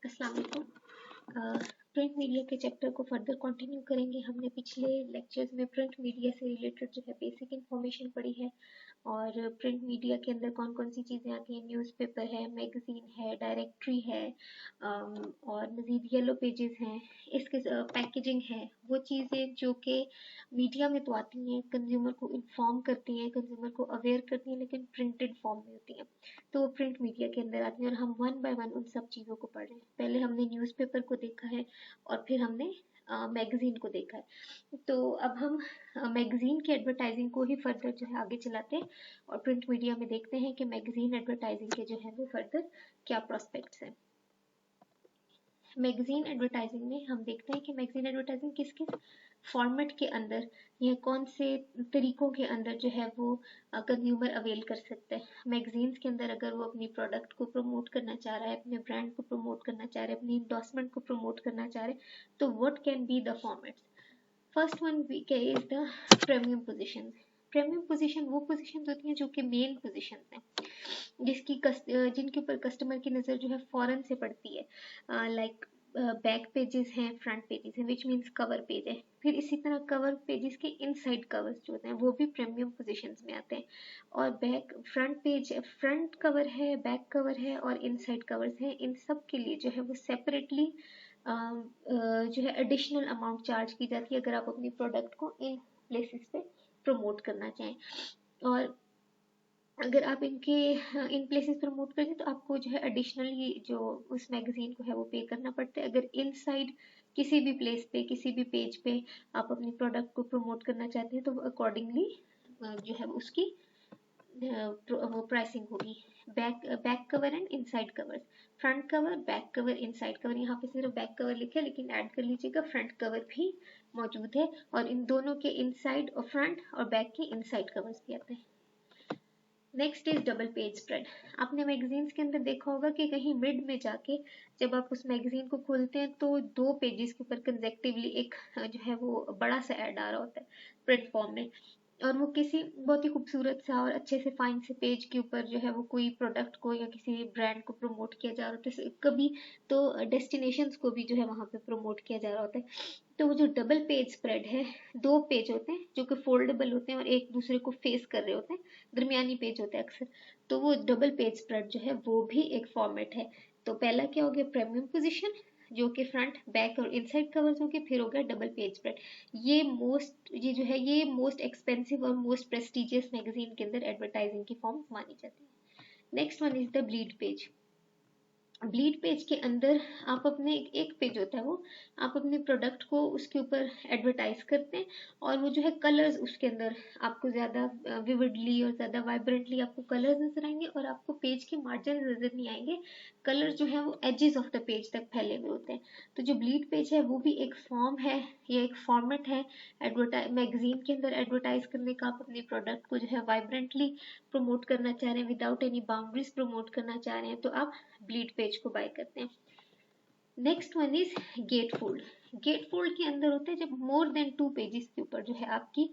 अस्सलाम वालेकुम। Print media के चैप्टर को फर्दर कंटिन्यू करेंगे। हमने पिछले लेक्चर्स में प्रिंट मीडिया से रिलेटेड जो है बेसिक इंफॉर्मेशन पढ़ी है और प्रिंट मीडिया के अंदर कौन कौन सी चीज़ें आती हैं। न्यूज़पेपर है, मैगजीन है, डायरेक्टरी है और मज़ीद येलो पेजेस हैं, इसके पैकेजिंग है। वो चीज़ें जो कि मीडिया में तो आती हैं, कंज्यूमर को इन्फॉर्म करती हैं, कंज्यूमर को अवेयर करती हैं, लेकिन प्रिंटेड फॉर्म में होती हैं, तो वो प्रिंट मीडिया के अंदर आती हैं और हम वन बाय वन उन सब चीज़ों को पढ़ रहे हैं। पहले हमने न्यूज़पेपर को देखा है और फिर हमने मैगजीन को देखा है। तो अब हम मैगजीन की एडवर्टाइजिंग को ही फर्दर जो है आगे चलाते हैं और प्रिंट मीडिया में देखते हैं कि मैगजीन एडवर्टाइजिंग के जो है वो फर्दर क्या प्रोस्पेक्ट्स हैं। मैगजीन एडवर्टाइजिंग में हम देखते हैं कि मैगजीन एडवर्टाइजिंग किस किस फॉर्मेट के अंदर या कौन से तरीकों के अंदर जो है वो कंज्यूमर अवेल कर सकते हैं। मैगजीन्स के अंदर अगर वो अपनी प्रोडक्ट को प्रमोट करना चाह रहा है, अपने ब्रांड को प्रमोट करना चाह रहा है, अपनी इंडोर्समेंट को प्रमोट करना चाह रहे हैं, तो what can be the formats. First one we के is the premium position. Premium position वो पोजीशन होती हैं जो कि मेन पोजीशन हैं, जिनके ऊपर कस्टमर की नज़र जो है फौरन से पड़ती है। लाइक बैक पेजेस हैं, फ्रंट पेजेस हैं, विच मीन्स कवर पेज है। फिर इसी तरह कवर पेजेस के इनसाइड कवर्स जो होते हैं वो भी प्रीमियम पोजीशंस में आते हैं। और फ्रंट कवर है, बैक कवर है और इनसाइड कवर्स हैं। इन सब के लिए जो है वो सेपरेटली जो है एडिशनल अमाउंट चार्ज की जाती है अगर आप अपनी प्रोडक्ट को इन प्लेसेस पे प्रमोट करना चाहें। और अगर आप इन प्लेसेस प्रमोट करें तो आपको जो है एडिशनली जो उस मैगजीन को है वो पे करना पड़ता है। अगर इनसाइड किसी भी प्लेस पे, किसी भी पेज पे आप अपनी प्रोडक्ट को प्रमोट करना चाहते हैं तो अकॉर्डिंगली जो है उसकी वो प्राइसिंग होगी। Back cover and inside covers, front cover, back cover, inside cover. यहाँ पे सिर्फ बैक कवर लिखा है लेकिन ऐड कर लीजिएगा फ्रंट कवर भी मौजूद है और इन दोनों के इनसाइड और फ्रंट और बैक के इनसाइड कवर्स भी आते हैं। Next is double page spread. आपने मैगजीन्स के अंदर देखा होगा कि कहीं मिड में जाके जब आप उस मैगजीन को खोलते हैं तो दो पेजेस के ऊपर कंजेक्टिवली एक जो है वो बड़ा सा ऐड आ रहा होता है प्रिंट फॉर्म में, और वो किसी बहुत ही खूबसूरत सा और अच्छे से फाइन से पेज के ऊपर जो है वो कोई प्रोडक्ट को या किसी ब्रांड को प्रमोट किया जा रहा होता है। कभी तो डेस्टिनेशंस को भी जो है वहाँ पे प्रमोट किया जा रहा होता है। तो वो जो डबल पेज स्प्रेड है, दो पेज होते हैं जो कि फोल्डेबल होते हैं और एक दूसरे को फेस कर रहे होते हैं, दरमियानी पेज होते हैं अक्सर, तो वो डबल पेज स्प्रेड जो है वो भी एक फॉर्मेट है। तो पहला क्या हो गया, प्रीमियम पोजीशन, जो कि फ्रंट, बैक और इनसाइड कवर्स हो गए। फिर हो गया डबल पेज स्प्रेड। ये मोस्ट एक्सपेंसिव और मोस्ट प्रेस्टिजियस मैगजीन के अंदर एडवर्टाइजिंग की फॉर्म मानी जाती है। Next one is the bleed page. Bleed page के अंदर आप अपने एक पेज होता है वो, आप अपने प्रोडक्ट को उसके ऊपर एडवर्टाइज करते हैं और वो जो है कलर्स उसके अंदर आपको ज़्यादा विविडली और ज़्यादा वाइब्रेंटली आपको कलर्स नजर आएंगे और आपको पेज के मार्जिन नजर नहीं आएंगे। कलर जो है वो एजेस ऑफ द पेज तक फैले हुए होते हैं। तो जो ब्लीड पेज है वो भी एक फॉर्म है, ये एक फॉर्मेट है मैगजीन के अंदर एडवर्टाइज करने का। आप अपने प्रोडक्ट को जो है वाइब्रेंटली प्रमोट करना चाह रहे हैं, विदाउट एनी बाउंड्रीज प्रमोट करना चाह रहे हैं, तो आप ब्लीड पेज को बाय करते हैं। Next one is gate fold. Gate fold के अंदर होते हैं जब मोर देन 2 पेजेस के ऊपर जो है आपकी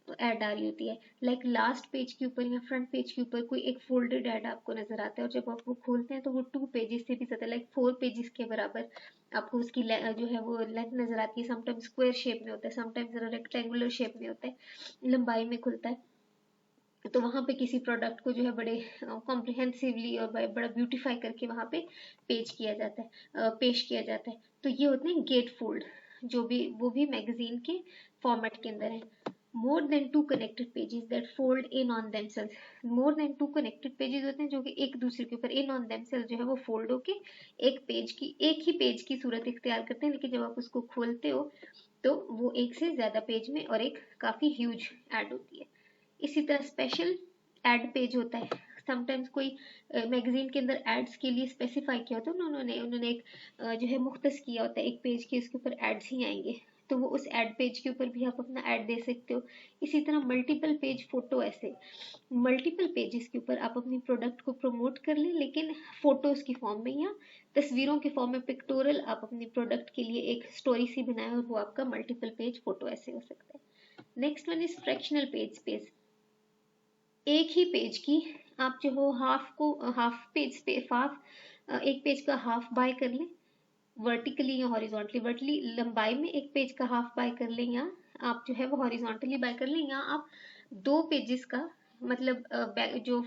ऐड आ रही होती है। लाइक लास्ट पेज के ऊपर या फ्रंट पेज के ऊपर कोई एक फोल्डेड ऐड आपको नजर आता है और जब आप वो खोलते हैं तो वो 2 पेजेस से भी ज्यादा, लाइक 4 पेजेस के बराबर आपको उसकी जो है वो लेंथ नजर आती है। समटाइम्स स्क्वायर शेप में होता है, समटाइम्स रेक्टेंगुलर शेप में होता है, लंबाई में खुलता है। तो वहाँ पे किसी प्रोडक्ट को जो है बड़े कॉम्प्रिहेंसिवली और बड़ा ब्यूटीफाई करके वहाँ पे पेश किया जाता है। तो ये होते हैं गेट फोल्ड, जो भी वो भी मैगजीन के फॉर्मेट के अंदर है। More than 2 connected pages that fold in on themselves. More than 2 connected pages होते हैं जो कि एक दूसरे के ऊपर इन ऑन देमसेल्व्स जो है वो फोल्ड होके एक ही पेज की सूरत इख्तियार करते हैं, लेकिन जब आप उसको खोलते हो तो वो एक से ज्यादा पेज में और एक काफी ह्यूज ऐड होती है। इसी तरह स्पेशल एड पेज होता है। समटाइम्स कोई मैगजीन के अंदर एड्स के लिए स्पेसिफाई किया होता है उन्होंने एक जो है मुख्तस किया होता है एक पेज के, उसके ऊपर एड्स ही आएंगे, तो वो उस एड पेज के ऊपर भी आप अपना ऐड दे सकते हो। इसी तरह मल्टीपल पेज फोटो, ऐसे मल्टीपल पेजेस के ऊपर आप अपनी प्रोडक्ट को प्रमोट कर लें, लेकिन फोटोज की फॉर्म में या तस्वीरों के फॉर्म में पिक्टोरल आप अपनी प्रोडक्ट के लिए एक स्टोरी सी बनाए और वो आपका मल्टीपल पेज फोटो ऐसे हो सकता है। Next one is fractional page space. एक ही पेज की आप जो हो हाफ एक पेज का हाफ बाय कर लें, वर्टिकली या हॉरिजॉन्टली। वर्टिकली लंबाई में एक पेज का हाफ बाय कर लें, या आप जो है वो हॉरिजॉन्टली बाय कर लें, या आप 2 पेजेस का मतलब जो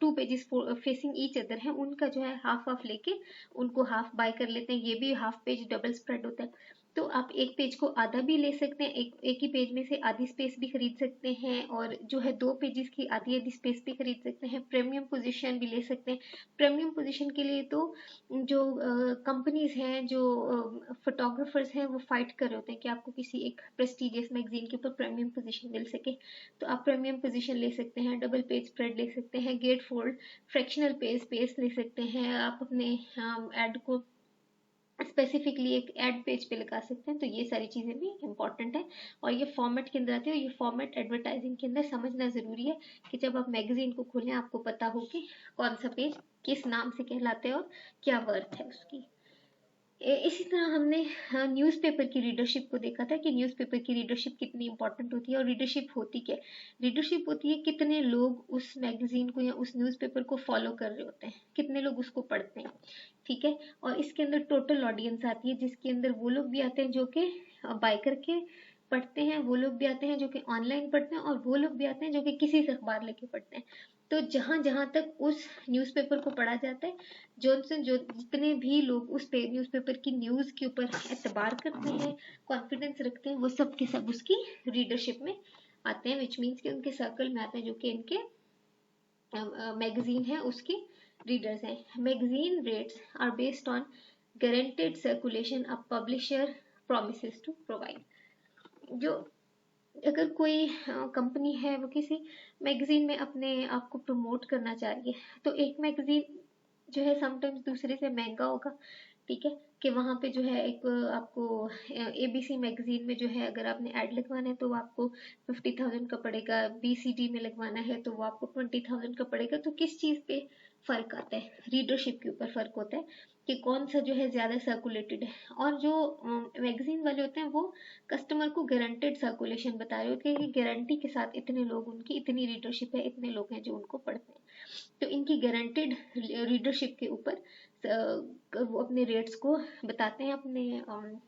2 पेजेस फेसिंग ईच अदर है उनका जो है हाफ हाफ लेके उनको हाफ बाय कर लेते हैं। ये भी हाफ पेज डबल स्प्रेड होता है। तो आप एक पेज को आधा भी ले सकते हैं, एक ही पेज में से आधी स्पेस भी खरीद सकते हैं, और जो है 2 पेजेस की आधी आधी स्पेस भी खरीद सकते हैं। प्रीमियम पोजीशन भी ले सकते हैं। प्रीमियम पोजीशन के लिए तो जो कंपनीज हैं, जो फोटोग्राफर्स हैं, वो फाइट कर रहे होते हैं कि आपको किसी एक प्रेस्टिजियस मैगजीन के ऊपर प्रीमियम पोजीशन मिल सके। तो आप प्रीमियम पोजीशन ले सकते हैं, डबल पेज स्प्रेड ले सकते हैं, gate fold, fractional page space ले सकते हैं। आप अपने एड को स्पेसिफिकली एक एड पेज पे लगा सकते हैं। तो ये सारी चीज़ें भी इंपॉर्टेंट है, और ये फॉर्मेट के अंदर आती है। और ये फॉर्मेट एडवर्टाइजिंग के अंदर समझना ज़रूरी है कि जब आप मैगजीन को खोलें आपको पता हो कि कौन सा पेज किस नाम से कहलाते हैं और क्या वर्थ है उसकी। इसी तरह हमने न्यूज़पेपर की रीडरशिप को देखा था कि न्यूज़पेपर की रीडरशिप कितनी इंपॉर्टेंट होती है। और रीडरशिप होती क्या है? रीडरशिप होती है कितने लोग उस मैगजीन को या उस न्यूज़पेपर को फॉलो कर रहे होते हैं, कितने लोग उसको पढ़ते हैं, ठीक है। और इसके अंदर टोटल ऑडियंस आती है, जिसके अंदर वो लोग भी आते हैं जो कि बाय करके पढ़ते हैं, वो लोग भी आते हैं जो कि ऑनलाइन पढ़ते हैं, और वो लोग भी आते हैं जो कि किसी से अखबार लेके पढ़ते हैं। तो जहां जहां तक उस न्यूज़पेपर को पढ़ा जाता है, जो जितने भी लोग उस न्यूज़पेपर की न्यूज़ के ऊपर एतबार करते हैं, कॉन्फिडेंस रखते हैं, वो सब के सब उसकी रीडरशिप में आते हैं, विच मीन्स कि उनके सर्कल में आते हैं, जो कि इनके मैगजीन है उसके रीडर्स हैं। Magazine rates are based on guaranteed circulation a publisher promises to provide. जो अगर कोई कंपनी है वो किसी मैगजीन में अपने आप को प्रमोट करना चाह रही है, तो एक मैगजीन जो है समटाइम्स दूसरे से महंगा होगा, ठीक है। कि वहां पे जो है एक आपको एबीसी मैगजीन में जो है अगर आपने ऐड लगवाना है तो वो आपको 50,000 का पड़ेगा, बीसीडी में लगवाना है तो वो आपको 20,000 का पड़ेगा। तो किस चीज पे फर्क आता है? रीडरशिप के ऊपर फर्क होता है कि कौन सा जो है ज्यादा सर्कुलेटेड है। और जो मैगजीन वाले होते हैं वो कस्टमर को गारंटेड सर्कुलेशन बता रहे होते हैं कि गारंटी के साथ इतने लोग, उनकी इतनी रीडरशिप है, इतने लोग हैं जो उनको पढ़ते हैं। तो इनकी गारंटेड रीडरशिप के ऊपर वो अपने रेट्स को बताते हैं अपने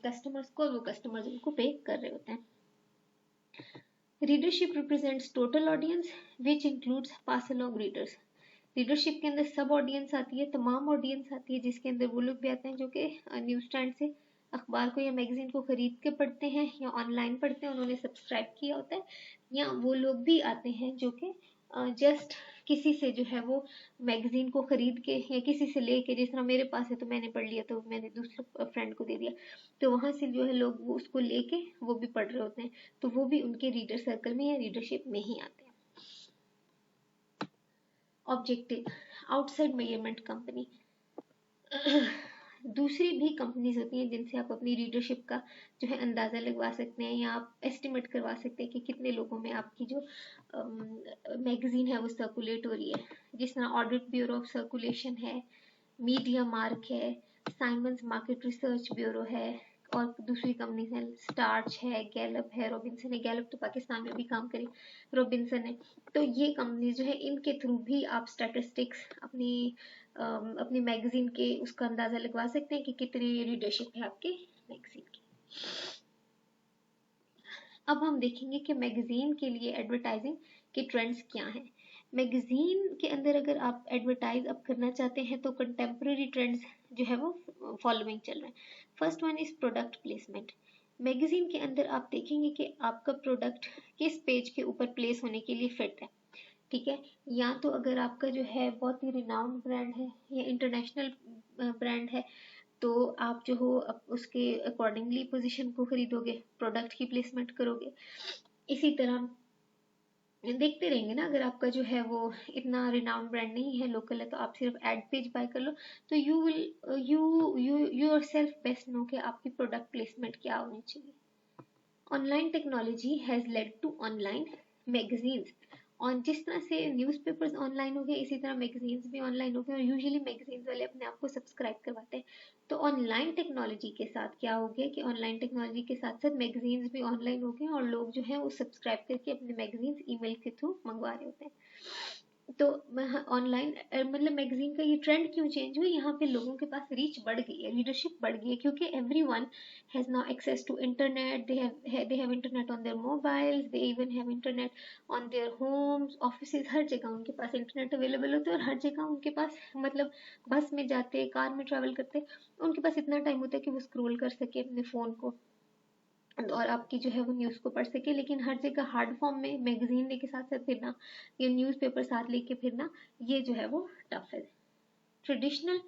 कस्टमर्स को, वो कस्टमर्स उनको पे कर रहे होते हैं। Readership represents total audience which includes pass along readers. Readership के अंदर सब ऑडियंस आती है, तमाम ऑडियंस आती है, जिसके अंदर वो लोग भी आते हैं जो कि न्यूज स्टैंड से अखबार को या मैगजीन को खरीद के पढ़ते हैं या ऑनलाइन पढ़ते हैं, उन्होंने सब्सक्राइब किया होता है। या वो लोग भी आते हैं जो कि जस्ट किसी से जो है वो मैगजीन को खरीद के या किसी से लेके, जिस तरह मेरे पास है तो मैंने पढ़ लिया तो मैंने दूसरे फ्रेंड को दे दिया, तो वहां से जो है लोग वो उसको लेके वो भी पढ़ रहे होते हैं। तो वो भी उनके रीडर सर्कल में या रीडरशिप में ही आते हैं। Objective outside measurement company. दूसरी भी कंपनीज होती हैं जिनसे आप अपनी रीडरशिप का जो है अंदाजा लगवा सकते हैं, या आप एस्टिमेट करवा सकते हैं कि कितने लोगों में आपकी जो मैगजीन है वो सर्कुलेट हो रही है। जिस तरह ऑडिट ब्यूरो ऑफ सर्कुलेशन है, मीडिया मार्क है, साइमंस मार्केट रिसर्च ब्यूरो है, और दूसरी कंपनीज हैं, स्टार्च है, गैलप है, रॉबिन्सन है। गैलप तो पाकिस्तान में भी काम करे, रॉबिन्सन है। तो ये कंपनी जो है इनके थ्रू भी आप स्टैटिस्टिक्स अपनी मैगजीन के उसका अंदाजा लगवा सकते हैं कि कितनी रीडरशिप है आपके मैगजीन की। अब हम देखेंगे कि मैगजीन के लिए एडवर्टाइजिंग के ट्रेंड्स क्या हैं। मैगजीन के अंदर अगर आप एडवर्टाइज अब करना चाहते हैं तो कंटेम्प्रेरी ट्रेंड्स जो है वो फॉलोइंग चल रहे हैं। First one is product placement. Magazine के अंदर आप देखेंगे कि आपका प्रोडक्ट किस पेज के ऊपर प्लेस होने के लिए फिट है, ठीक है। या तो अगर आपका जो है बहुत ही रिनाउंड ब्रांड है या इंटरनेशनल ब्रांड है, तो आप जो हो उसके अकॉर्डिंगली पोजीशन को खरीदोगे, प्रोडक्ट की प्लेसमेंट करोगे। इसी तरह देखते रहेंगे ना, अगर आपका जो है वो इतना रिनाउंड ब्रांड नहीं है, लोकल है, तो आप सिर्फ एड पेज बाय कर लो, तो you will you yourself best know कि आपकी प्रोडक्ट प्लेसमेंट क्या होनी चाहिए। Online technology has led to online magazines. और जिस तरह से न्यूज़पेपर्स ऑनलाइन हो गए, इसी तरह मैगजीन्स भी ऑनलाइन हो गए, और यूजुअली मैगजीन्स वाले अपने आप को सब्सक्राइब करवाते हैं। तो ऑनलाइन टेक्नोलॉजी के साथ क्या हो गया कि ऑनलाइन टेक्नोलॉजी के साथ साथ मैगजीन्स भी ऑनलाइन हो गए, और लोग जो है वो सब्सक्राइब करके अपने मैगजीन्स ईमेल के थ्रू मंगवा रहे होते हैं। तो ऑनलाइन मतलब मैगजीन का ये ट्रेंड क्यों चेंज हुआ, यहाँ पे लोगों के पास रीच बढ़ गई है, रीडरशिप बढ़ गई है, क्योंकि everyone has now access to internet, they have internet on their mobiles, they even have internet on their homes, offices, हर जगह उनके पास इंटरनेट अवेलेबल होता है, और हर जगह उनके पास मतलब बस में जाते, कार में ट्रैवल करते, उनके पास इतना टाइम होता है कि वो स्क्रॉल कर सके अपने फोन को और आपकी जो है वो न्यूज़ को पढ़ सके। लेकिन हर जगह हार्ड फॉर्म में मैगजीन लेके साथ साथ फिरना, ये न्यूज़पेपर साथ लेके फिरना, ये जो है वो टफ है। Traditional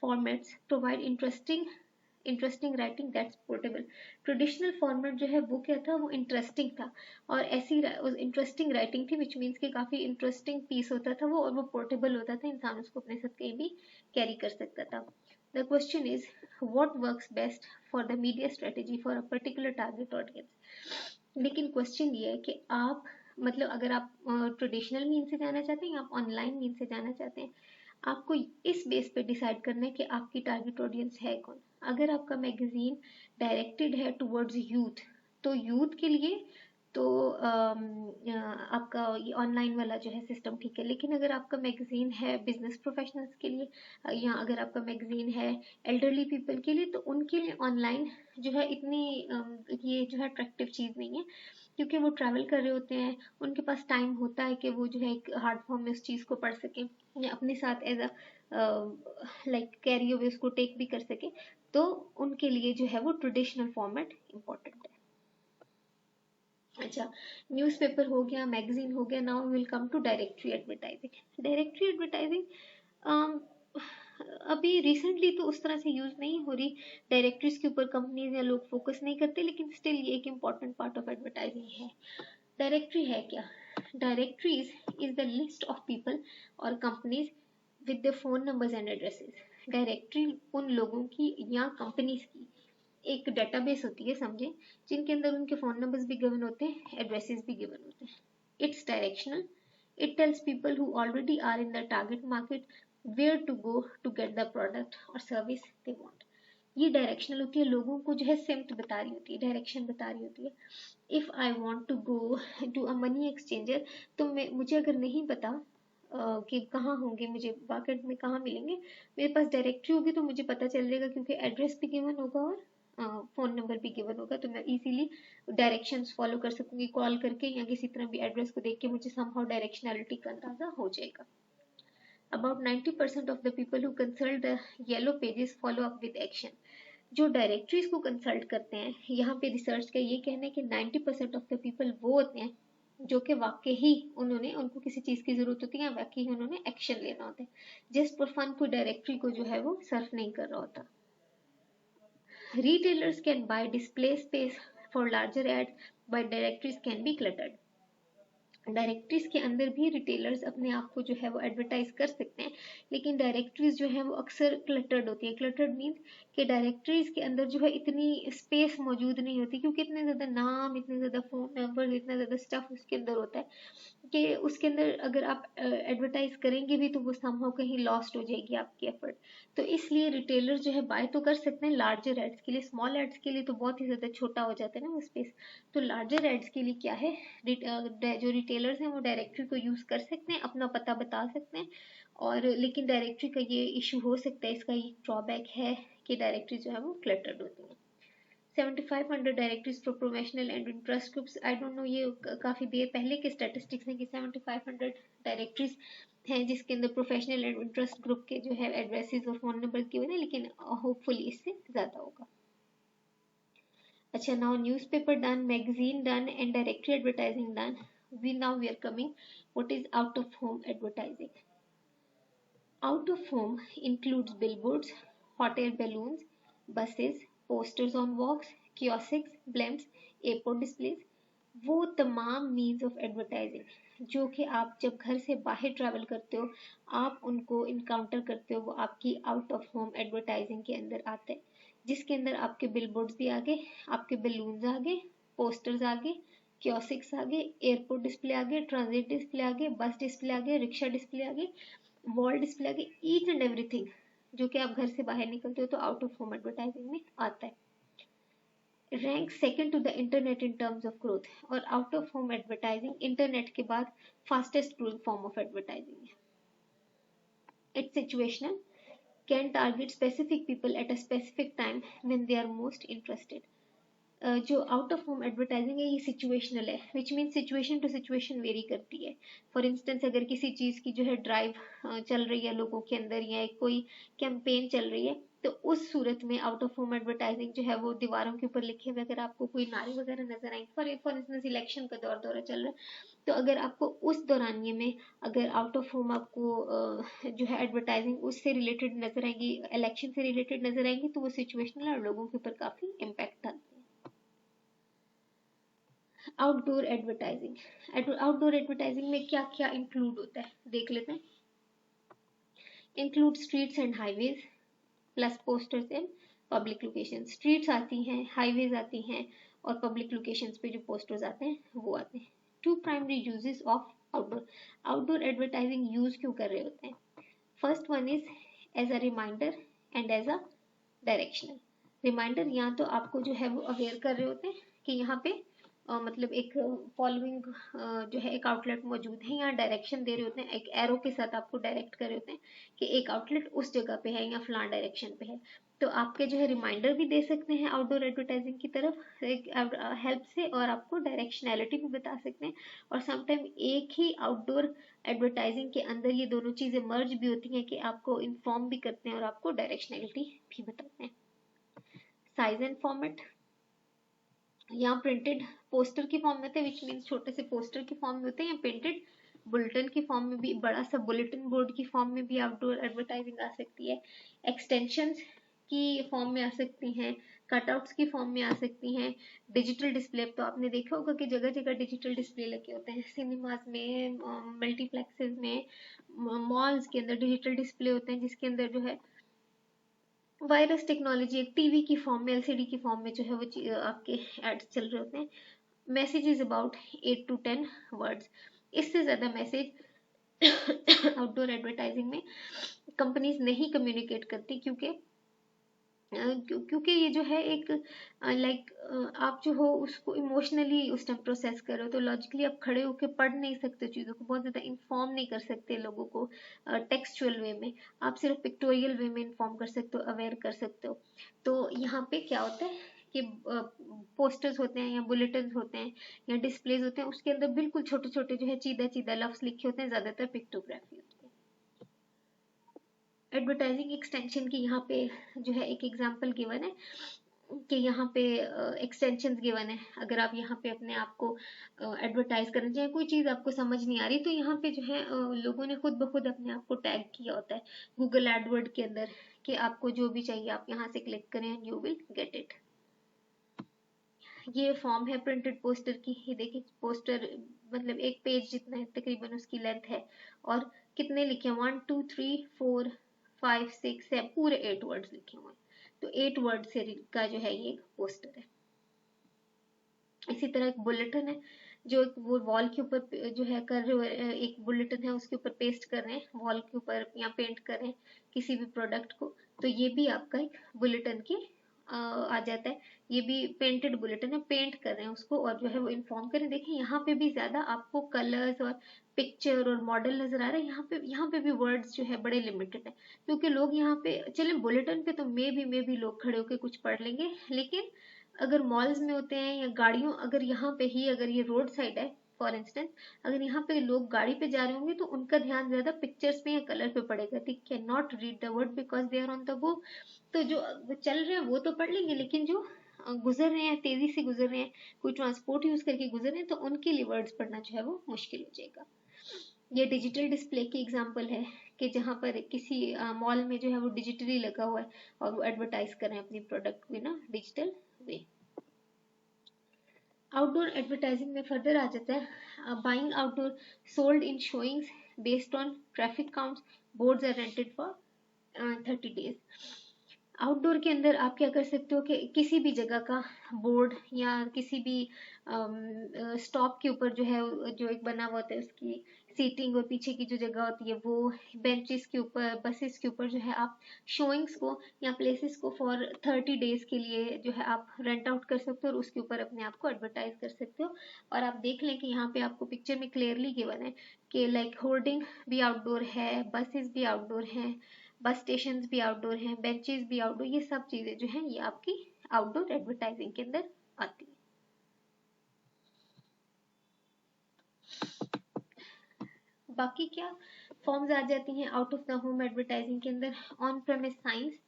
formats provide interesting writing that's portable. Traditional format जो है वो क्या था, वो इंटरेस्टिंग था, और ऐसी इंटरेस्टिंग राइटिंग थी, विच मीन्स कि काफ़ी इंटरेस्टिंग पीस होता था वो, और वो पोर्टेबल होता था, इंसान उसको अपने साथ कहीं भी कैरी कर सकता था। The question is, what works best for the media strategy for a particular target audience? लेकिन क्वेश्चन ये है कि आप मतलब अगर आप ट्रेडिशनल मीन से जाना चाहते हैं या आप ऑनलाइन मीन से जाना चाहते हैं, आपको इस बेस पे डिसाइड करना है कि आपकी टारगेट ऑडियंस है कौन। अगर आपका मैगजीन डायरेक्टेड है टुवर्ड्स यूथ, तो यूथ के लिए तो आपका ये ऑनलाइन वाला जो है सिस्टम ठीक है। लेकिन अगर आपका मैगजीन है बिजनेस प्रोफेशनल्स के लिए, या अगर आपका मैगजीन है एल्डरली पीपल के लिए, तो उनके लिए ऑनलाइन जो है इतनी ये जो है अट्रैक्टिव चीज़ नहीं है, क्योंकि वो ट्रैवल कर रहे होते हैं, उनके पास टाइम होता है कि वो जो है एक हार्ड फॉर्म में उस चीज़ को पढ़ सकें या अपने साथ as a like carry away उसको टेक भी कर सके, तो उनके लिए जो है वो ट्रेडिशनल फॉर्मेट इम्पोर्टेंट है। अच्छा, न्यूज़पेपर हो गया, मैगजीन हो गया, now will come to directory advertising. Directory advertising अभी रिसेंटली तो उस तरह से यूज नहीं हो रही, डायरेक्टरीज के ऊपर कंपनीज या लोग फोकस नहीं करते, लेकिन स्टिल ये एक इम्पॉर्टेंट पार्ट ऑफ एडवर्टाइजिंग है। डायरेक्टरी है क्या? Directories is the list of people और companies with the phone numbers and addresses. Directory उन लोगों की या कंपनीज की एक डेटाबेस होती है, समझे, जिनके अंदर उनके फोन नंबर्स भी गिवन होते हैं, एड्रेसेस भी गिवन होते हैं। It's directional, it tells people who already are in the target market where to go to get the product और सर्विस दे वांट। ये डायरेक्शनल होती है, लोगों को जो है सिम्ट बता रही होती है, डायरेक्शन बता रही होती है। If I want to go to a money exchanger, तो मैं मुझे अगर नहीं पता कि कहाँ होंगे, मुझे मार्केट में कहाँ मिलेंगे, मेरे पास डायरेक्टरी होगी तो मुझे पता चल जाएगा, क्योंकि एड्रेस भी गिवन होगा और फोन नंबर भी गिवन होगा, तो मैं इजीली डायरेक्शंस फॉलो कर सकूंगी, कॉल करके या किसी तरह भी एड्रेस को देख के मुझे समहाउ डायरेक्शनैलिटी का अंदाजा हो जाएगा। About 90% of the people who consult the yellow pages follow up with action. जो डायरेक्टरीज को कंसल्ट करते हैं, यहाँ पे रिसर्च का ये कहना है कि 90% ऑफ द पीपल वो होते हैं जो कि वाकई ही उनको किसी चीज की जरूरत होती है, या वाकई ही उन्होंने एक्शन लेना होता है, जस्ट फॉर फन कोई डायरेक्टरी को जो है वो सर्फ नहीं कर रहा होता। Retailers can buy display space for larger ads, but directories can be cluttered. Directories के अंदर भी रिटेलर्स अपने आप को जो है वो एडवर्टाइज कर सकते हैं, लेकिन डायरेक्टरीज जो है वो अक्सर क्लटर्ड होती है। क्लटर्ड मीन्स कि डायरेक्टरीज के अंदर जो है इतनी स्पेस मौजूद नहीं होती, क्योंकि इतने ज़्यादा नाम, इतने ज़्यादा फ़ोन नंबर, इतना ज़्यादा स्टफ उसके अंदर होता है कि उसके अंदर अगर आप एडवर्टाइज करेंगे भी तो वो समहाउ कहीं लॉस्ट हो जाएगी आपकी एफर्ट। तो इसलिए रिटेलर जो है बाय तो कर सकते हैं लार्जर एड्स के लिए, स्मॉल एड्स के लिए तो बहुत ही ज़्यादा छोटा हो जाता है ना वो स्पेस। तो लार्जर एड्स के लिए क्या है, जो रिटेलर्स हैं वो डायरेक्टरी को यूज़ कर सकते हैं, अपना पता बता सकते हैं, और लेकिन डायरेक्टरी का ये इशू हो सकता है, इसका ये ड्रॉबैक है कि डायरेक्टरी जो है वो क्लटर्ड होती है। 7500 directories for professional and interest groups, I don't know, ये काफ़ी देर पहले के स्टैटिस्टिक्स हैं कि 7500 डायरेक्टरीज हैं जिसके अंदर प्रोफेशनल एंड इंटरेस्ट ग्रुप के जो है एड्रेसेस और फोन नंबर की वजह, लेकिन होपफुली इससे ज़्यादा होगा। अच्छा, now newspaper done, magazine done, and directory advertising done. We are coming. What is out of home advertising? Out of home includes billboards, hot air balloons, buses, posters on walks, kiosks, blimps, airport displays. वो तमाम means of advertising जो कि आप जब घर से बाहर travel करते हो आप उनको इनकाउंटर करते हो, वो आपकी आउट ऑफ होम एडवर्टाइजिंग के अंदर आते हैं, जिसके अंदर आपके बिलबोर्ड्स भी आ गए, आपके बलून्स आ गए, पोस्टर्स आ गए, कियोस्क्स आ गए, एयरपोर्ट डिस्प्ले आ गए, ट्रांजिट डिस्प्ले आ गए, बस डिस्प्ले आ गए, रिक्शा डिस्प्ले आ गए, वॉल डिस्प्ले आ गए, ईच एंड एवरीथिंग जो कि आप घर से बाहर निकलते हो तो आउट ऑफ होम एडवर्टाइजिंग में आता है। Rank second to the internet in terms of growth, और out of home advertising internet के बाद fastest growing form of advertising है। It's situational, can target specific people at a specific time when they are most interested. जो out of home advertising है ये situational है, which mean situation to situation vary करती है. For instance अगर किसी चीज़ की जो है ड्राइव चल रही है लोगों के अंदर या कोई कैंपेन चल रही है, तो उस सूरत में आउट ऑफ होम एडवर्टाइजिंग जो है वो दीवारों के ऊपर लिखे हुए अगर आपको कोई नारे वगैरह नजर आएंगे, फॉर इंस्टेंस इलेक्शन का दौरा चल रहा है, तो अगर आपको उस दौरानिए में अगर आउट ऑफ होम आपको जो है एडवर्टाइजिंग उससे रिलेटेड नजर आएंगी, इलेक्शन से रिलेटेड नजर आएंगी, तो वो सिचुएशनल और लोगों के ऊपर काफी इम्पैक्ट डालती है. Outdoor advertising. आउटडोर एडवर्टाइजिंग में क्या क्या इंक्लूड होता है देख लेते हैं. Include streets and highways plus posters and public location. Streets आती हैं, हाईवेज आती हैं और पब्लिक लोकेशंस पे जो पोस्टर्स आते हैं वो आते हैं. Two primary uses of outdoor. Outdoor advertising use क्यों कर रहे होते हैं? First one is as a reminder and as a directional. Reminder, या तो आपको जो है वो अवेयर कर रहे होते हैं कि यहाँ पे मतलब एक फॉलोइंग जो है एक आउटलेट मौजूद है, यहाँ डायरेक्शन दे रहे होते हैं, एक एरो के साथ आपको डायरेक्ट कर रहे होते हैं कि एक आउटलेट उस जगह पे है या फलान डायरेक्शन पे है. तो आपके जो है रिमाइंडर भी दे सकते हैं आउटडोर एडवर्टाइजिंग की तरफ एक हेल्प से, और आपको डायरेक्शनैलिटी भी बता सकते हैं. और समटाइम एक ही आउटडोर एडवर्टाइजिंग के अंदर ये दोनों चीजें मर्ज भी होती हैं कि आपको इन्फॉर्म भी करते हैं और आपको डायरेक्शनैलिटी भी बताते हैं. साइज एंड फॉर्मेट, यहाँ प्रिंटेड पोस्टर की फॉर्म में होते हैं, विच मीन्स छोटे से पोस्टर की फॉर्म में होते हैं, या प्रिंटेड बुलेटिन की फॉर्म में भी, बड़ा सा बुलेटिन बोर्ड की फॉर्म में भी आउटडोर एडवर्टाइजिंग आ सकती है. एक्सटेंशंस की फॉर्म में आ सकती हैं, कटआउट्स की फॉर्म में आ सकती हैं. डिजिटल डिस्प्ले, तो आपने देखा होगा कि जगह जगह डिजिटल डिस्प्ले लगे होते हैं, सिनेमाज में, मल्टीप्लेक्सेस में, मॉल्स के अंदर डिजिटल डिस्प्ले होते हैं जिसके अंदर जो है वायरस टेक्नोलॉजी एक टीवी की फॉर्म में, एलसीडी की फॉर्म में जो है वो आपके एड्स चल रहे होते हैं. Message is about 8 to 10 words. इससे ज्यादा मैसेज आउटडोर एडवर्टाइजिंग में कंपनीज नहीं कम्युनिकेट करती, क्योंकि ये जो है एक लाइक आप जो हो उसको इमोशनली उस टाइम प्रोसेस करो, तो लॉजिकली आप खड़े होकर पढ़ नहीं सकते चीज़ों को, बहुत ज़्यादा इन्फॉर्म नहीं कर सकते लोगों को टेक्सचुअल वे में. आप सिर्फ पिक्टोरियल वे में इन्फॉर्म कर सकते हो, अवेयर कर सकते हो. तो यहाँ पे क्या होता है कि पोस्टर्स होते हैं या बुलेटिन होते हैं या डिस्प्लेज होते हैं, उसके अंदर बिल्कुल छोटे छोटे जो है चीदा चीदा लफ्ज लिखे होते हैं, ज़्यादातर पिक्टोग्राफी होती है. एडवर्टाइजिंग एक्सटेंशन की यहाँ पे जो है एक एग्जांपल गिवन है कि यहाँ पे एक्सटेंशंस गिवन है. अगर आप यहाँ पे अपने आप को एडवर्टाइज करना चाहें, कोई चीज़ आपको समझ नहीं आ रही, तो यहाँ पे जो है लोगों ने खुद ब खुद अपने आप को टैग किया होता है गूगल एडवर्ड के अंदर कि आपको जो भी चाहिए आप यहाँ से क्लिक करें and you will get it. ये फॉर्म है प्रिंटेड पोस्टर की. ये देखिए पोस्टर मतलब एक पेज जितना है तकरीबन उसकी लेंथ है, और कितने लिखे हैं 1 2 3 4 5 6 7 पूरे 8 वर्ड्स लिखे हुए हैं. तो 8 वर्ड से का जो है ये एक पोस्टर है. इसी तरह एक बुलेटिन है जो वो वॉल के ऊपर जो है कर रहे हो, एक बुलेटिन है उसके ऊपर पेस्ट कर रहे हैं वॉल के ऊपर या पेंट कर रहे हैं किसी भी प्रोडक्ट को, तो ये भी आपका एक बुलेटिन की आ जाता है. ये भी पेंटेड बुलेटिन है, पेंट कर रहे हैं उसको और जो है वो इन्फॉर्म करें. देखिए यहाँ पे भी ज्यादा आपको कलर्स और पिक्चर और मॉडल नजर आ रहा है. यहाँ पे भी वर्ड्स जो है बड़े लिमिटेड है, क्योंकि लोग यहाँ पे चले बुलेटिन पे तो मे भी लोग खड़े होकर कुछ पढ़ लेंगे, लेकिन अगर मॉल्स में होते हैं या गाड़ियों, अगर यहाँ पे ही अगर ये रोड साइड है फॉर इंस्टेंस, अगर यहाँ पे लोग गाड़ी पे जा रहे होंगे तो उनका ध्यान ज्यादा पिक्चर्स पे या कलर पे पड़ेगा. They can not read the word because they are on the go. तो जो चल रहे हैं वो तो पढ़ लेंगे, लेकिन जो गुजर रहे हैं, तेजी से गुजर रहे हैं, कोई ट्रांसपोर्ट यूज करके गुजर रहे हैं, तो उनके लिए वर्ड्स पढ़ना जो है वो मुश्किल हो जाएगा. ये डिजिटल डिस्प्ले की एग्जांपल है कि जहाँ पर किसी मॉल में जो है वो डिजिटली लगा हुआ है और वो एडवर्टाइज कर रहे हैं अपनी प्रोडक्ट को ना डिजिटल वे. आउटडोर एडवर्टाइजिंग में फर्दर आ जाता है buying outdoor sold in showings based on traffic counts, boards are rented for 30 days. Outdoor के अंदर आप क्या कर सकते हो कि किसी भी जगह का बोर्ड या किसी भी स्टॉप के ऊपर जो है जो एक बना हुआ होता है उसकी सीटिंग और पीछे की जो जगह होती है वो, बेंचेस के ऊपर, बसेस के ऊपर जो है आप शोइंग्स को या प्लेसेस को फॉर 30 डेज के लिए जो है आप रेंट आउट कर सकते हो और उसके ऊपर अपने आप को एडवर्टाइज कर सकते हो। और आप देख लें कि यहाँ पे आपको पिक्चर में क्लियरली गिवन है कि लाइक होर्डिंग भी आउटडोर है, बसेस भी आउटडोर हैं, बस स्टेशन भी आउटडोर हैं, बेंचेस भी आउटडोर, ये सब चीजें जो है ये आपकी आउटडोर एडवर्टाइजिंग के अंदर आती है। बाकी क्या फॉर्म्स आ जाती हैं out of the home advertising के अंदर। ऑन प्रेमिस साइंस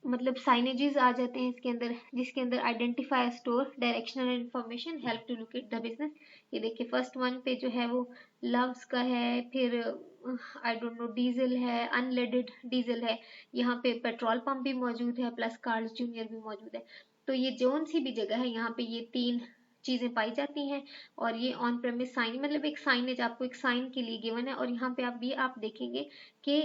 मतलब साइनेजेस आ जाते हैं इसके अंदर, जिसके अंदर identify store, directional information, help to locate the business. ये देखिए फर्स्ट वन पे जो है वो लव्स का है, फिर आई डोंट नो डीजल है, अनलेडेड डीजल है, यहाँ पे पेट्रोल पंप भी मौजूद है, प्लस कार्ल्स जूनियर भी मौजूद है। तो ये जोन सी भी जगह है यहाँ पे ये तीन चीजें पाई जाती हैं। और ये ऑन प्रेमिस साइन मतलब एक साइनेज आपको एक साइन के लिए गिवन है। और यहाँ पे आप देखेंगे कि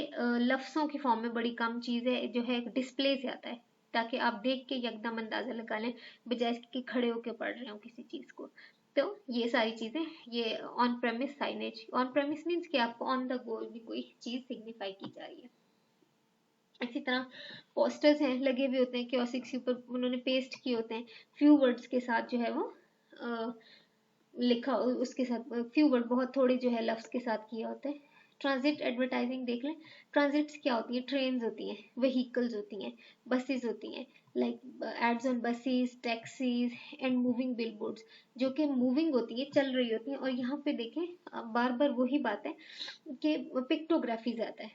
लफ्जों की फॉर्म में बड़ी कम चीज है जो है डिस्प्ले से आता है, ताकि आप देख के एकदम अंदाजा लगा लें बजाय इसके कि खड़े होके पढ़ रहे हो किसी चीज को। तो ये सारी चीजें ये on premise signage. On premise means कि आपको ऑन द गो भी कोई चीज सिग्निफाई की जा रही है। इसी तरह पोस्टर्स हैं लगे हुए होते हैं कियोस्क के ऊपर, उन्होंने पेस्ट किए होते हैं फ्यू वर्ड्स के साथ जो है वो लिखा, उसके साथ फ्यू वर्ड बहुत थोड़े जो है लफ्ज के साथ किया होता है। ट्रांजिट एडवर्टाइजिंग देख लें। ट्रांजिट्स क्या होती है? ट्रेन होती हैं, व्हीकल्स होती हैं, बसेस होती हैं, like ads on buses, taxis and moving billboards, जो कि मूविंग होती है, चल रही होती हैं। और यहाँ पे देखें बार बार वही बात है कि पिक्टोग्राफी ज्यादा है,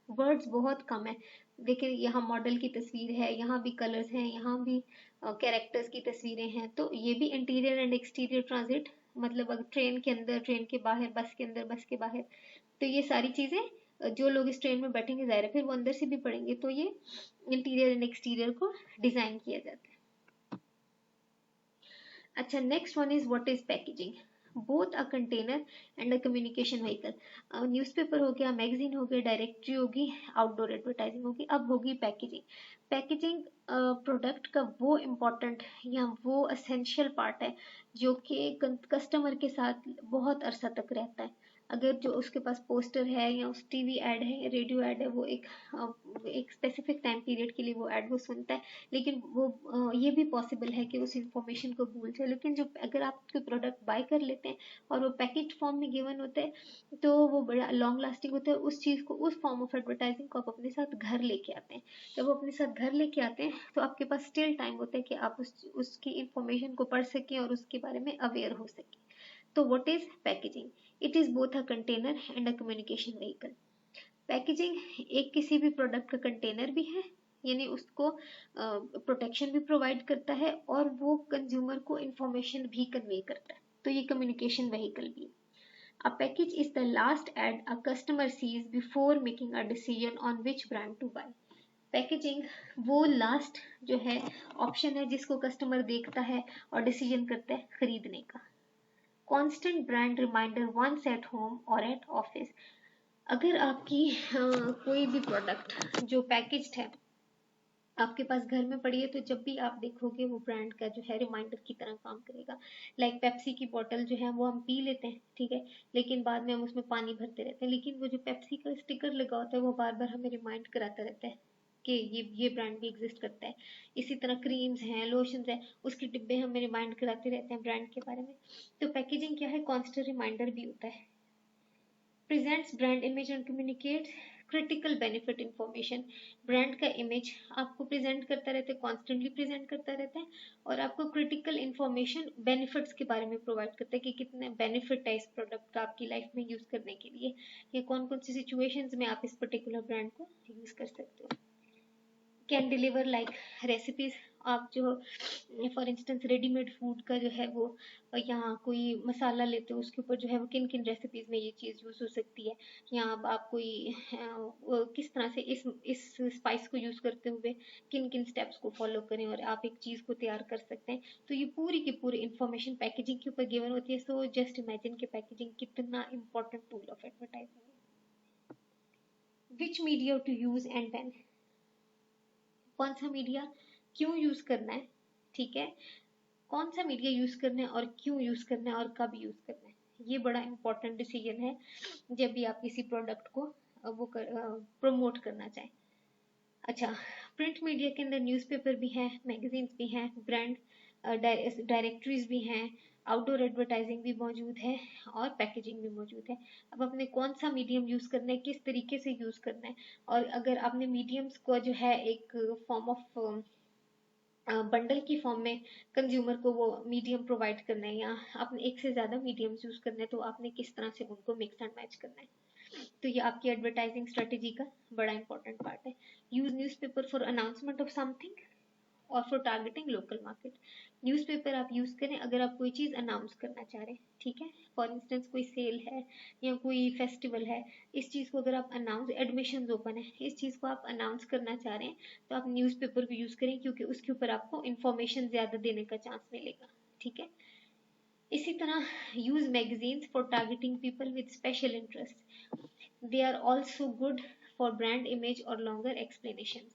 वर्ड्स बहुत कम है। देखिए यहाँ मॉडल की तस्वीर है, यहाँ भी कलर्स हैं, यहाँ भी कैरेक्टर्स की तस्वीरें हैं। तो ये भी इंटीरियर एंड एक्सटीरियर ट्रांजिट, मतलब अगर ट्रेन के अंदर, ट्रेन के बाहर, बस के अंदर, बस के बाहर, तो ये सारी चीजें जो लोग इस ट्रेन में बैठेंगे जाहिर है फिर वो अंदर से भी पढ़ेंगे, तो ये इंटीरियर एंड एक्सटीरियर को डिजाइन किया जाता है। अच्छा, next one is what is packaging. Both a container and a communication vehicle. Newspaper हो गया, मैगजीन हो गया, डायरेक्टरी होगी, आउटडोर एडवर्टाइजिंग होगी, अब होगी पैकेजिंग। पैकेजिंग प्रोडक्ट का वो इम्पोर्टेंट या वो असेंशियल पार्ट है जो कि कस्टमर के साथ बहुत अरसा तक रहता है। अगर जो उसके पास पोस्टर है या उस टीवी एड है या रेडियो एड है, वो एक स्पेसिफिक टाइम पीरियड के लिए वो एड वो सुनता है, लेकिन वो ये भी पॉसिबल है कि उस इंफॉर्मेशन को भूल जाए। लेकिन जो अगर आप कोई प्रोडक्ट बाय कर लेते हैं और वो पैकेज फॉर्म में गिवन होता है तो वो बड़ा लॉन्ग लास्टिंग होता है। उस चीज को, उस फॉर्म ऑफ एडवर्टाइजिंग को आप अपने साथ घर लेके आते हैं। जब वो अपने साथ घर लेके आते हैं तो आपके पास स्टिल टाइम होता है कि आप उसकी इंफॉर्मेशन को पढ़ सकें और उसके बारे में अवेयर हो सकें। तो what is packaging? It is both a container and a communication vehicle. Packaging एक किसी भी प्रोडक्ट का कंटेनर भी है, यानी उसको प्रोटेक्शन भी प्रोवाइड करता है और वो कंज्यूमर को इंफॉर्मेशन भी कन्वे करता है, तो ये कम्युनिकेशन व्हीकल भी है। A package is the last ad a customer sees before making a decision on which brand to buy. Packaging वो लास्ट जो है ऑप्शन है जिसको कस्टमर देखता है और डिसीजन करता है खरीदने का। Constant brand reminder once at home और एट ऑफिस। अगर आपकी कोई भी प्रोडक्ट जो पैकेज्ड है आपके पास घर में पड़ी है, तो जब भी आप देखोगे वो ब्रांड का जो है रिमाइंडर की तरह काम करेगा। लाइक पेप्सी की बोतल जो है वो हम पी लेते हैं, ठीक है, लेकिन बाद में हम उसमें पानी भरते रहते हैं, लेकिन वो जो पेप्सी का स्टिकर लगा होता है वो बार बार हमें रिमाइंड कराता रहता है कि ये ब्रांड भी एग्जिस्ट करता है। इसी तरह क्रीम्स हैं, लोशंस हैं, उसके डिब्बे हमें रिमाइंड कराते रहते हैं ब्रांड के बारे में। तो पैकेजिंग क्या है? कॉन्स्टेंट रिमाइंडर भी होता है। Presents brand image and communicates critical benefit information. Brand का इमेज आपको प्रेजेंट करता रहता है, कॉन्स्टेंटली प्रेजेंट करता रहता है, और आपको क्रिटिकल इंफॉर्मेशन बेनिफिट्स के बारे में प्रोवाइड करता है कि कितने बेनिफिट है इस प्रोडक्ट का आपकी लाइफ में यूज करने के लिए, या कौन कौन सी सिचुएशंस में आप इस पर्टिकुलर ब्रांड को यूज कर सकते हो। Can deliver like recipes. आप जो फॉर इंस्टेंस रेडीमेड फूड का जो है वो यहाँ कोई मसाला लेते हो उसके ऊपर जो है वो किन किन रेसिपीज में ये चीज़ यूज हो सकती है, या आप कोई किस तरह से इस स्पाइस को यूज करते हुए किन किन स्टेप्स को फॉलो करें और आप एक चीज़ को तैयार कर सकते हैं। तो ये पूरी की पूरी इंफॉर्मेशन पैकेजिंग के ऊपर गिवन होती है। सो जस्ट इमेजिन कि पैकेजिंग कितना इंपॉर्टेंट टूल ऑफ एडवर्टाइजिंग है। Which media to use and when. कौन सा मीडिया क्यों यूज करना है, ठीक है, कौन सा मीडिया यूज करना है और क्यों यूज करना है और कब यूज करना है, ये बड़ा इंपॉर्टेंट डिसीजन है जब भी आप किसी प्रोडक्ट को प्रमोट करना चाहें। अच्छा, प्रिंट मीडिया के अंदर न्यूज़पेपर भी हैं, मैगजीन्स भी हैं, ब्रांड डायरेक्टरीज भी हैं, आउटडोर एडवर्टाइजिंग भी मौजूद है और पैकेजिंग भी मौजूद है। अब आपने कौन सा मीडियम यूज करना है, किस तरीके से यूज करना है, और अगर आपने मीडियम्स को जो है एक फॉर्म ऑफ बंडल की फॉर्म में कंज्यूमर को वो मीडियम प्रोवाइड करना है, या आपने एक से ज्यादा मीडियम्स यूज करना है, तो आपने किस तरह से उनको मिक्स एंड मैच करना है। तो ये आपकी एडवर्टाइजिंग स्ट्रेटेजी का बड़ा इंपॉर्टेंट पार्ट है। Use newspaper for announcement of something और for targeting local market. Newspaper आप यूज करें अगर आप कोई चीज अनाउंस करना चाह रहे हैं, ठीक है। फॉर इंस्टेंस कोई सेल है या कोई फेस्टिवल है, इस चीज को अगर आप अनाउंस, एडमिशन ओपन है, इस चीज को आप अनाउंस करना चाह रहे हैं, तो आप न्यूज़पेपर को यूज करें, क्योंकि उसके ऊपर आपको इंफॉर्मेशन ज्यादा देने का चांस मिलेगा, ठीक है। इसी तरह use magazines for targeting people with special interest, they are also good for brand image और लॉन्गर एक्सप्लेनेशन।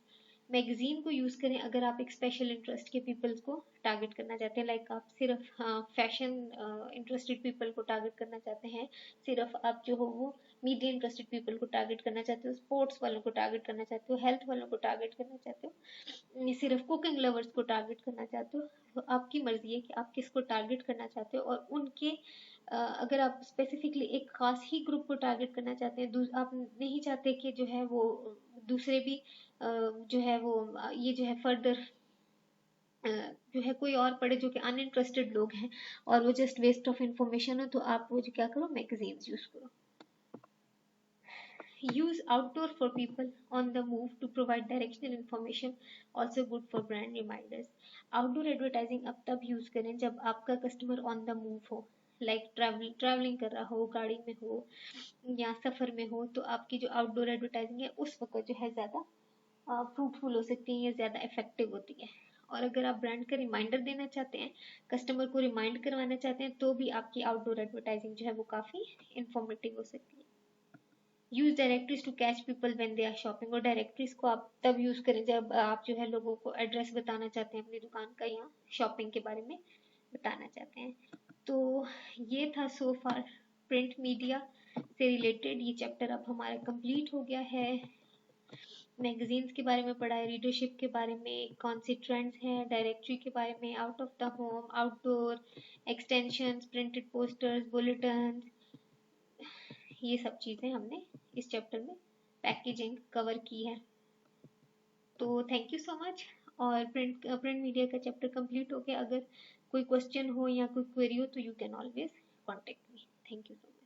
मैगजीन को यूज करें अगर आप एक स्पेशल इंटरेस्ट के पीपल्स को टारगेट करना चाहते हैं, लाइक आप सिर्फ फैशन इंटरेस्टेड पीपल को टारगेट करना चाहते हैं, सिर्फ आप जो हो वो मीडिया इंटरेस्टेड पीपल को टारगेट करना चाहते हो, स्पोर्ट्स वालों को टारगेट करना चाहते हो, हेल्थ वालों को टारगेट करना चाहते हो, सिर्फ कुकिंग लवर्स को टारगेट करना चाहते हो, तो आपकी मर्जी है कि आप किसको टारगेट करना चाहते हो। और उनके अगर आप स्पेसिफिकली एक खास ही ग्रुप को टारगेट करना चाहते हैं, आप नहीं चाहते कि जो है वो दूसरे भी जो है वो ये जो है फर्दर जो है कोई और पढ़े जो कि अनइंटरेस्टेड लोग हैं और वो जस्ट वेस्ट ऑफ इंफॉर्मेशन हो, तो आप वो जो क्या करो, मैगजीन्स यूज करो। Use outdoor for people on the move to provide directional information, also good for brand reminders. Outdoor advertising अब तब यूज करें जब आपका कस्टमर ऑन द मूव हो, लाइक ट्रैवलिंग कर रहा हो, गाड़ी में हो या सफर में हो, तो आपकी जो आउटडोर एडवर्टाइजिंग है उस वक्त जो है ज्यादा फ्रूटफुल हो सकती है या ज्यादा इफेक्टिव होती है। और अगर आप ब्रांड का रिमाइंडर देना चाहते हैं, कस्टमर को रिमाइंड करवाना चाहते हैं, तो भी आपकी आउटडोर एडवर्टाइजिंग जो है वो काफी इंफॉर्मेटिव हो सकती है। Use directories to catch people when they are shopping, और डायरेक्टरीज को आप तब यूज करें जब आप जो है लोगों को एड्रेस बताना चाहते हैं अपनी दुकान का या शॉपिंग के बारे में बताना चाहते हैं। तो ये था सो फार प्रिंट मीडिया से रिलेटेड ये चैप्टर अब हमारा कंप्लीट हो गया है। मैगजीन्स के बारे में पढ़ा है, रीडरशिप के बारे में, कौन से ट्रेंड्स हैं, डायरेक्टरी के बारे में, out of the home, outdoor, extensions, printed posters, bulletin, ये सब चीजें हमने इस चैप्टर में पैकेजिंग कवर की है। तो थैंक यू सो मच। और प्रिंट मीडिया का चैप्टर कंप्लीट हो गया। अगर कोई क्वेश्चन हो या कोई क्वेरी हो तो you can always contact me. Thank you so much.